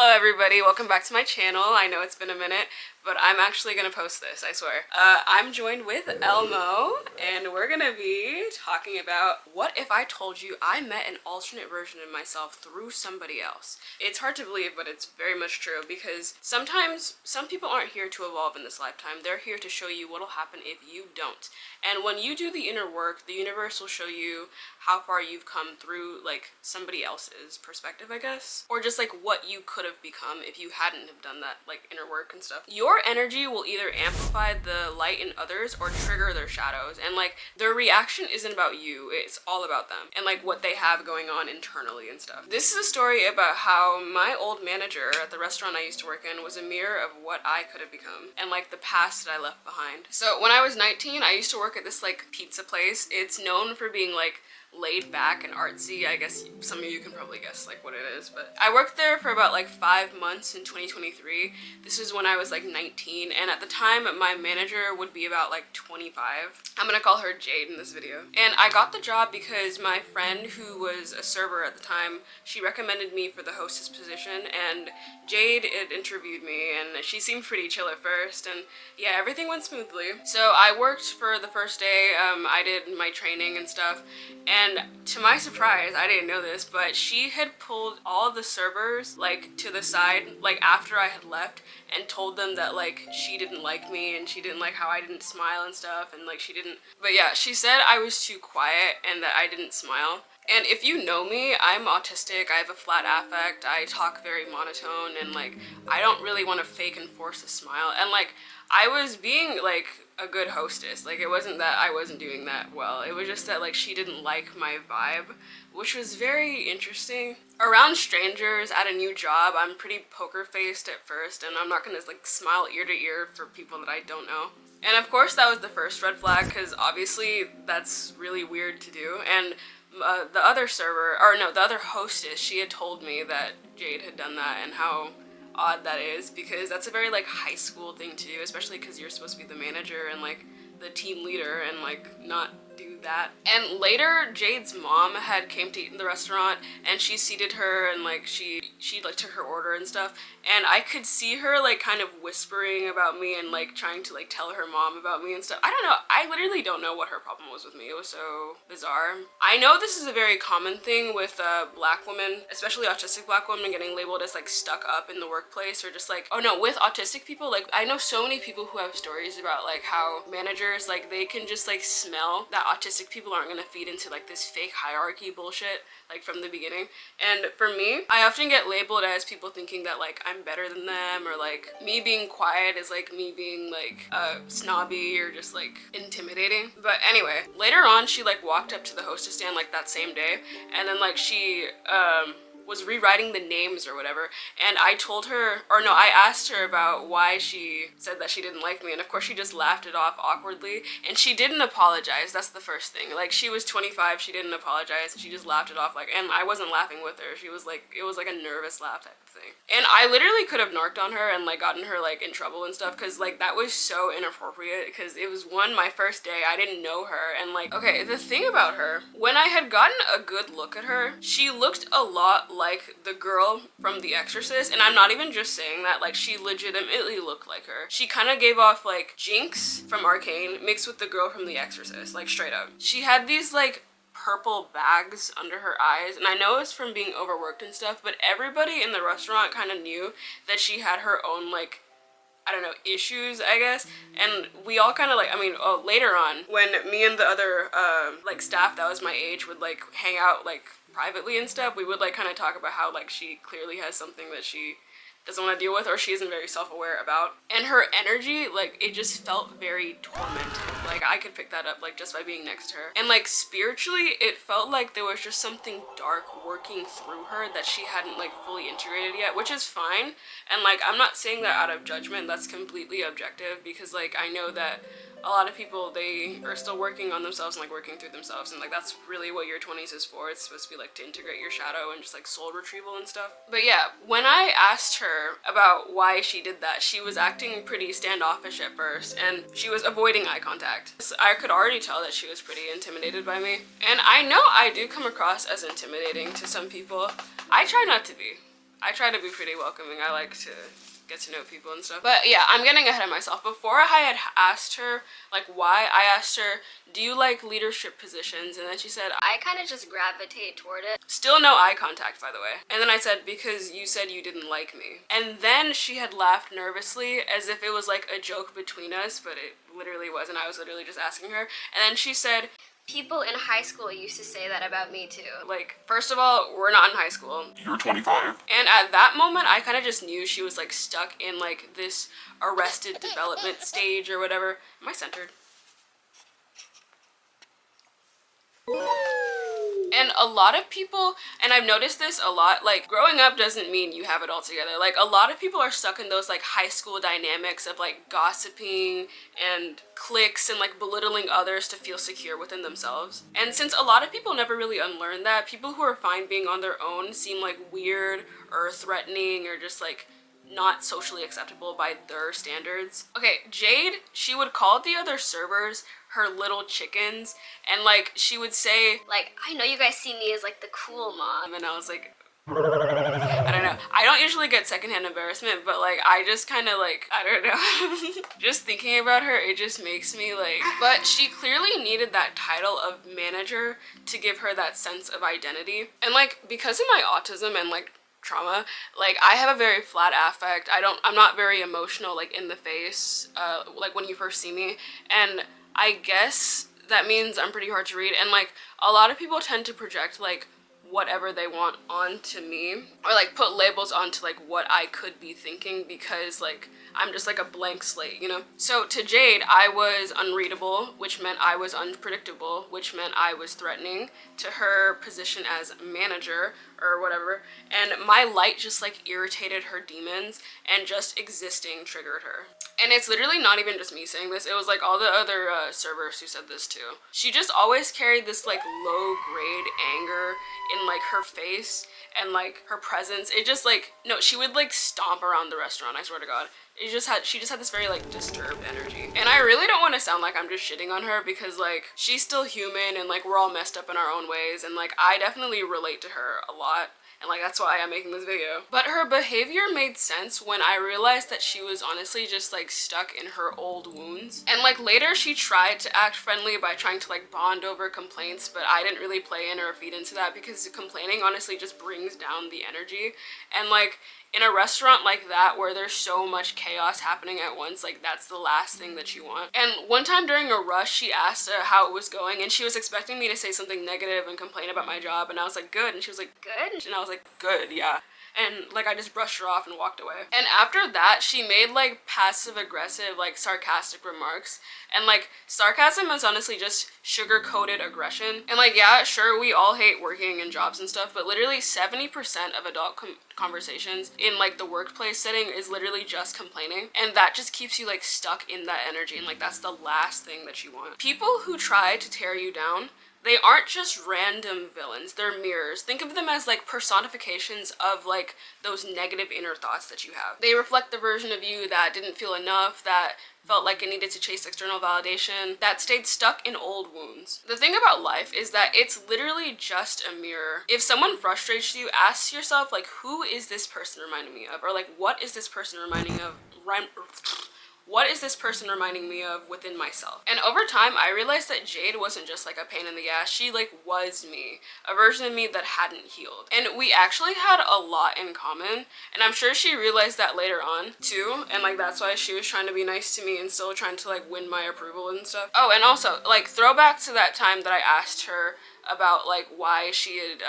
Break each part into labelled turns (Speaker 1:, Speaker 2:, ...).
Speaker 1: Hello everybody, welcome back to my channel. I know it's been a minute, but I'm actually gonna post this, I swear. I'm joined with Elmo, and we're gonna be talking about what if I told you I met an alternate version of myself through somebody else. It's hard to believe, but it's very much true, because sometimes some people aren't here to evolve in this lifetime. They're here to show you what'll happen if you don't. And when you do the inner work, the universe will show you how far you've come through like somebody else's perspective, I guess, or just like what you could have become if you hadn't have done that like inner work and stuff. Your energy will either amplify the light in others or trigger their shadows, and like their reaction isn't about you, it's all about them and like what they have going on internally and stuff. This is a story about how my old manager at the restaurant I used to work in was a mirror of what I could have become and like the past that I left behind. So when I was 19, I used to work at this like pizza place. It's known for being like laid back and artsy. I guess some of you can probably guess like what it is, but I worked there for about like 5 months in 2023. This is when I was like 19, and at the time my manager would be about like 25. I'm gonna call her Jade in this video. And I got the job because my friend who was a server at the time, she recommended me for the hostess position, and Jade had interviewed me and she seemed pretty chill at first, and yeah, everything went smoothly. So I worked for the first day. I did my training and stuff, and to my surprise, I didn't know this, but she had pulled all of the servers like to the side like after I had left and told them that like she didn't like me and she didn't like how I didn't smile and stuff, and like she didn't, but yeah, she said I was too quiet and that I didn't smile. And if you know me, I'm autistic, I have a flat affect, I talk very monotone, and like I don't really want to fake and force a smile, and like I was being like a good hostess. Like it wasn't that I wasn't doing that well, it was just that like she didn't like my vibe, which was very interesting. Around strangers at a new job, I'm pretty poker faced at first, and I'm not gonna like smile ear to ear for people that I don't know. And of course that was the first red flag, because obviously that's really weird to do. And the other server, or no, the other hostess, she had told me that Jade had done that and how odd that is, because that's a very like high school thing to do, especially because you're supposed to be the manager and like the team leader, and like not do that. And later Jade's mom had came to eat in the restaurant, and she seated her and like she like took her order and stuff, and I could see her like kind of whispering about me and like trying to like tell her mom about me and stuff. I don't know, I literally don't know what her problem was with me. It was so bizarre. I know this is a very common thing with black women, especially autistic black women, getting labeled as like stuck up in the workplace, or just like, oh no, with autistic people, like I know so many people who have stories about like how managers, like they can just like smell that autistic people aren't gonna feed into like this fake hierarchy bullshit like from the beginning. And for me, I often get labeled as people thinking that like I'm better than them, or like me being quiet is like me being like snobby or just like intimidating. But anyway, later on she like walked up to the hostess stand like that same day, and then like she was rewriting the names or whatever, and I told her, or no, I asked her about why she said that she didn't like me, and of course she just laughed it off awkwardly, and she didn't apologize. That's the first thing. Like she was 25, she didn't apologize, and she just laughed it off, like, and I wasn't laughing with her. She was like, it was like a nervous laugh type of thing. And I literally could have narked on her and like gotten her like in trouble and stuff, because like that was so inappropriate, because it was my first day, I didn't know her, and like, okay, the thing about her, when I had gotten a good look at her, she looked a lot like the girl from The Exorcist, and I'm not even just saying that, like she legitimately looked like her. She kind of gave off like Jinx from Arcane mixed with the girl from The Exorcist, like straight up. She had these like purple bags under her eyes, and I know it's from being overworked and stuff, but everybody in the restaurant kind of knew that she had her own like, I don't know, issues, I guess. And we all kind of like, I mean, later on, when me and the other like staff that was my age would like hang out like privately and stuff, we would like kind of talk about how like she clearly has something that she doesn't want to deal with, or she isn't very self-aware about. And her energy, like it just felt very tormented. Like I could pick that up like just by being next to her. And like spiritually, it felt like there was just something dark working through her that she hadn't like fully integrated yet, which is fine. And like I'm not saying that out of judgment, that's completely objective, because like I know that a lot of people, they are still working on themselves and like working through themselves, and like that's really what your 20s is for. It's supposed to be like to integrate your shadow and just like soul retrieval and stuff. But yeah, when I asked her about why she did that, she was acting pretty standoffish at first, and she was avoiding eye contact. So I could already tell that she was pretty intimidated by me, and I know I do come across as intimidating to some people. I try not to be. I try to be pretty welcoming. I like to get to know people and stuff. But yeah, I'm getting ahead of myself. Before I had asked her like why, I asked her, do you like leadership positions? And then she said, I kind of just gravitate toward it. Still no eye contact, by the way. And then I said, because you said you didn't like me. And then she had laughed nervously as if it was like a joke between us, but it literally wasn't. I was literally just asking her. And then she said, people in high school used to say that about me too. Like, first of all, we're not in high school. You're 25. And at that moment, I kind of just knew she was like stuck in like this arrested development stage or whatever. Am I centered? And a lot of people, and I've noticed this a lot, like growing up doesn't mean you have it all together. Like a lot of people are stuck in those like high school dynamics of like gossiping and cliques and like belittling others to feel secure within themselves. And since a lot of people never really unlearn that, people who are fine being on their own seem like weird or threatening or just like not socially acceptable by their standards. Okay, Jade, she would call the other servers her little chickens, and like she would say like, I know you guys see me as like the cool mom, and I was like, I don't know. I don't usually get secondhand embarrassment, but like I just kind of like, I don't know. Just thinking about her, it just makes me like, but she clearly needed that title of manager to give her that sense of identity. And like because of my autism and like trauma, like I have a very flat affect. I'm not very emotional like in the face, like when you first see me, and I guess that means I'm pretty hard to read. And like a lot of people tend to project like whatever they want onto me, or like put labels onto like what I could be thinking, because like I'm just like a blank slate, you know? So to Jade, I was unreadable, which meant I was unpredictable, which meant I was threatening to her position as manager or whatever. And my light just like irritated her demons, and just existing triggered her. And it's literally not even just me saying this, it was like all the other servers who said this too. She just always carried this like low grade anger in like her face and like her presence. It just like, no, she would like stomp around the restaurant, I swear to God. She just had this very like disturbed energy. And I really don't want to sound like I'm just shitting on her, because like she's still human and like we're all messed up in our own ways, and like I definitely relate to her a lot. And like that's why I'm making this video. But her behavior made sense when I realized that she was honestly just like stuck in her old wounds. And like later she tried to act friendly by trying to like bond over complaints, but I didn't really play in or feed into that, because complaining honestly just brings down the energy. And like in a restaurant like that where there's so much chaos happening at once, like that's the last thing that you want. And one time during a rush, she asked how it was going, and she was expecting me to say something negative and complain about my job, and I was like, good. And she was like, good? And I was like, good, yeah. And like I just brushed her off and walked away. And after that, she made like passive aggressive, like sarcastic remarks. And like sarcasm is honestly just sugar-coated aggression. And like, yeah, sure, we all hate working in jobs and stuff, but literally 70% of adult conversations in like the workplace setting is literally just complaining. And that just keeps you like stuck in that energy, and like that's the last thing that you want. People who try to tear you down, they aren't just random villains, they're mirrors. Think of them as like personifications of like those negative inner thoughts that you have. They reflect the version of you that didn't feel enough, that felt like it needed to chase external validation, that stayed stuck in old wounds. The thing about life is that it's literally just a mirror. If someone frustrates you, ask yourself like, who is this person reminding me of? Or like, what is this person reminding of? What is this person reminding me of within myself? And over time, I realized that Jade wasn't just like a pain in the ass. She like was me, a version of me that hadn't healed. And we actually had a lot in common. And I'm sure she realized that later on too. And like, that's why she was trying to be nice to me and still trying to like win my approval and stuff. Oh, and also like throwback to that time that I asked her about like why she had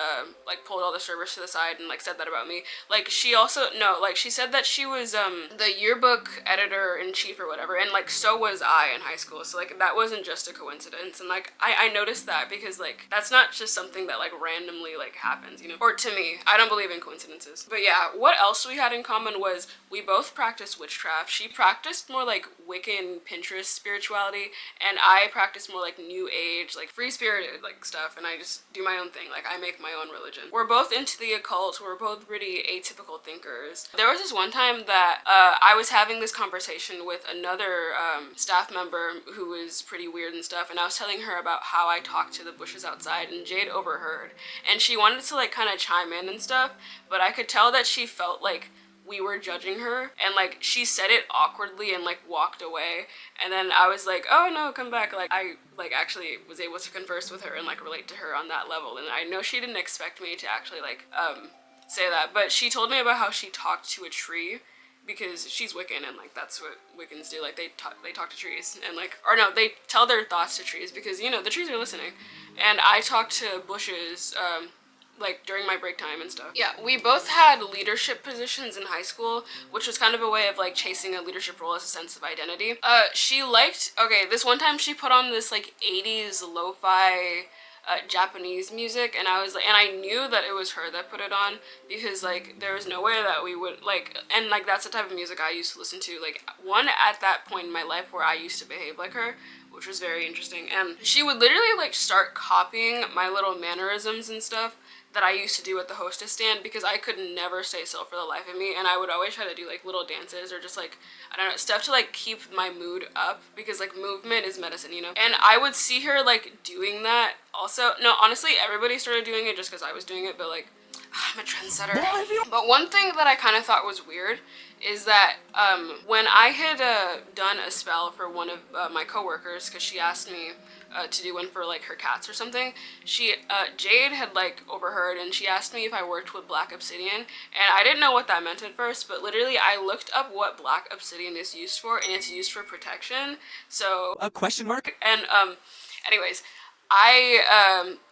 Speaker 1: like pulled all the servers to the side and like said that about me. Like she also, no, like she said that she was the yearbook editor-in-chief or whatever, and like so was I in high school, so like that wasn't just a coincidence. And like I noticed that, because like that's not just something that like randomly like happens, you know, or to me. I don't believe in coincidences. But yeah, what else we had in common was we both practiced witchcraft. She practiced more like Wiccan Pinterest spirituality, and I practiced more like new age, like free spirited like stuff. And and I just do my own thing. Like, I make my own religion. We're both into the occult. We're both pretty atypical thinkers. There was this one time that I was having this conversation with another staff member who was pretty weird and stuff, and I was telling her about how I talked to the bushes outside, and Jade overheard. And she wanted to like kind of chime in and stuff, but I could tell that she felt like we were judging her, and like she said it awkwardly and like walked away, and then I was like, oh no, come back. Like, I like actually was able to converse with her and like relate to her on that level, and I know she didn't expect me to actually like say that, but she told me about how she talked to a tree because she's Wiccan, and like that's what Wiccans do. Like, they talk to trees, and like, or no, they tell their thoughts to trees because, you know, the trees are listening. And I talked to bushes like during my break time and stuff. Yeah, we both had leadership positions in high school, which was kind of a way of like chasing a leadership role as a sense of identity. She liked, okay, this one time she put on this like 80s lo-fi Japanese music, and I was like, and I knew that it was her that put it on because like there was no way that we would like, and like that's the type of music I used to listen to, like one at that point in my life where I used to behave like her, which was very interesting. And she would literally like start copying my little mannerisms and stuff that I used to do at the hostess stand because I could never stay still for the life of me, and I would always try to do like little dances or just like, I don't know, stuff to like keep my mood up because like movement is medicine, you know? And I would see her like doing that also. No, honestly, everybody started doing it just because I was doing it, but like, I'm a trendsetter. But one thing that I kind of thought was weird is that when I had done a spell for one of my coworkers, because she asked me to do one for like her cats or something, Jade had like overheard, and she asked me if I worked with black obsidian, and I didn't know what that meant at first, but literally I looked up what black obsidian is used for, and it's used for protection. So a question mark. And anyways,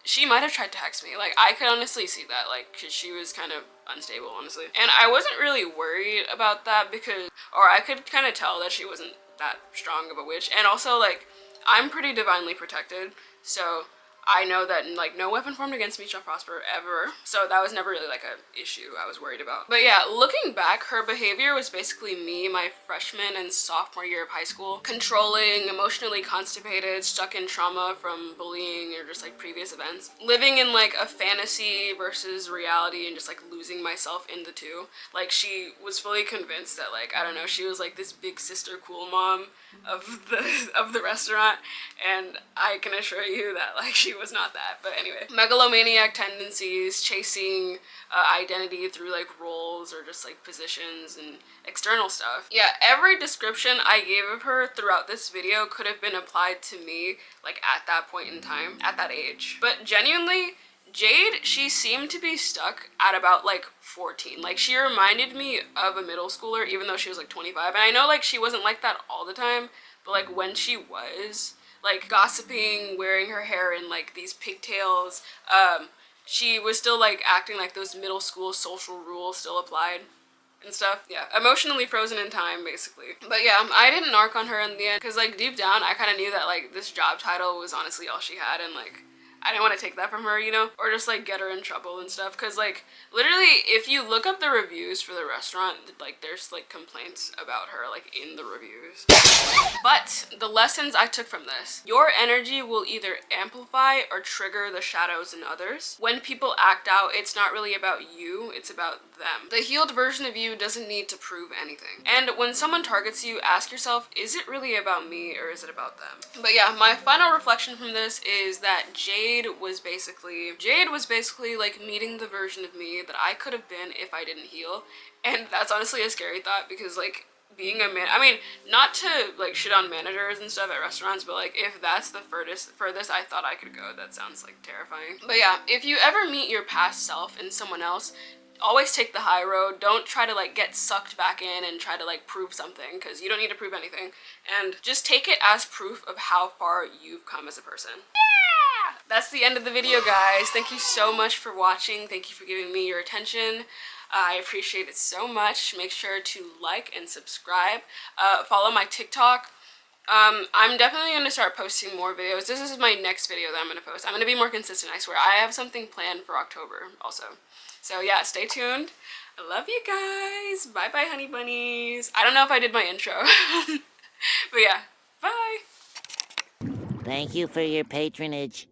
Speaker 1: she might have tried to hex me. Like, I could honestly see that, like, because she was kind of unstable, honestly. And I wasn't really worried about that because, or I could kind of tell that she wasn't that strong of a witch. And also, like, I'm pretty divinely protected, so I know that like no weapon formed against me shall prosper ever. So that was never really like a issue I was worried about. But yeah, looking back, her behavior was basically me my freshman and sophomore year of high school. Controlling, emotionally constipated, stuck in trauma from bullying or just like previous events. Living in like a fantasy versus reality and just like losing myself in the two. Like, she was fully convinced that like, I don't know, she was like this big sister cool mom of the restaurant, and I can assure you that like she was not that. But anyway, megalomaniac tendencies, chasing identity through like roles or just like positions and external stuff. Yeah, every description I gave of her throughout this video could have been applied to me like at that point in time, at that age. But genuinely, Jade, she seemed to be stuck at about like 14. Like, she reminded me of a middle schooler even though she was like 25. And I know like she wasn't like that all the time, but like when she was like gossiping, wearing her hair in like these pigtails, she was still like acting like those middle school social rules still applied and stuff. Yeah, emotionally frozen in time, basically. But yeah, I didn't narc on her in the end because like deep down I kind of knew that like this job title was honestly all she had, and like I didn't want to take that from her, you know, or just like get her in trouble and stuff. Because like literally if you look up the reviews for the restaurant, like there's like complaints about her like in the reviews. But the lessons I took from this: your energy will either amplify or trigger the shadows in others. When people act out, it's not really about you, it's about them. The healed version of you doesn't need to prove anything. And when someone targets you, ask yourself, is it really about me or is it about them? But yeah, my final reflection from this is that Jade was basically like meeting the version of me that I could have been if I didn't heal. And that's honestly a scary thought because like being a man, I mean, not to like shit on managers and stuff at restaurants, but like if that's the furthest I thought I could go, that sounds like terrifying. But yeah, if you ever meet your past self in someone else, always take the high road. Don't try to like get sucked back in and try to like prove something, because you don't need to prove anything, and just take it as proof of how far you've come as a person. Yeah! That's the end of the video, guys. Thank you so much for watching. Thank you for giving me your attention. I appreciate it so much. Make sure to like and subscribe. Follow my TikTok. I'm definitely going to start posting more videos. This is my next video that I'm going to post. I'm going to be more consistent, I swear. I have something planned for October also. So yeah, stay tuned. I love you guys. Bye bye, honey bunnies. I don't know if I did my intro. But yeah, bye.
Speaker 2: Thank you for your patronage.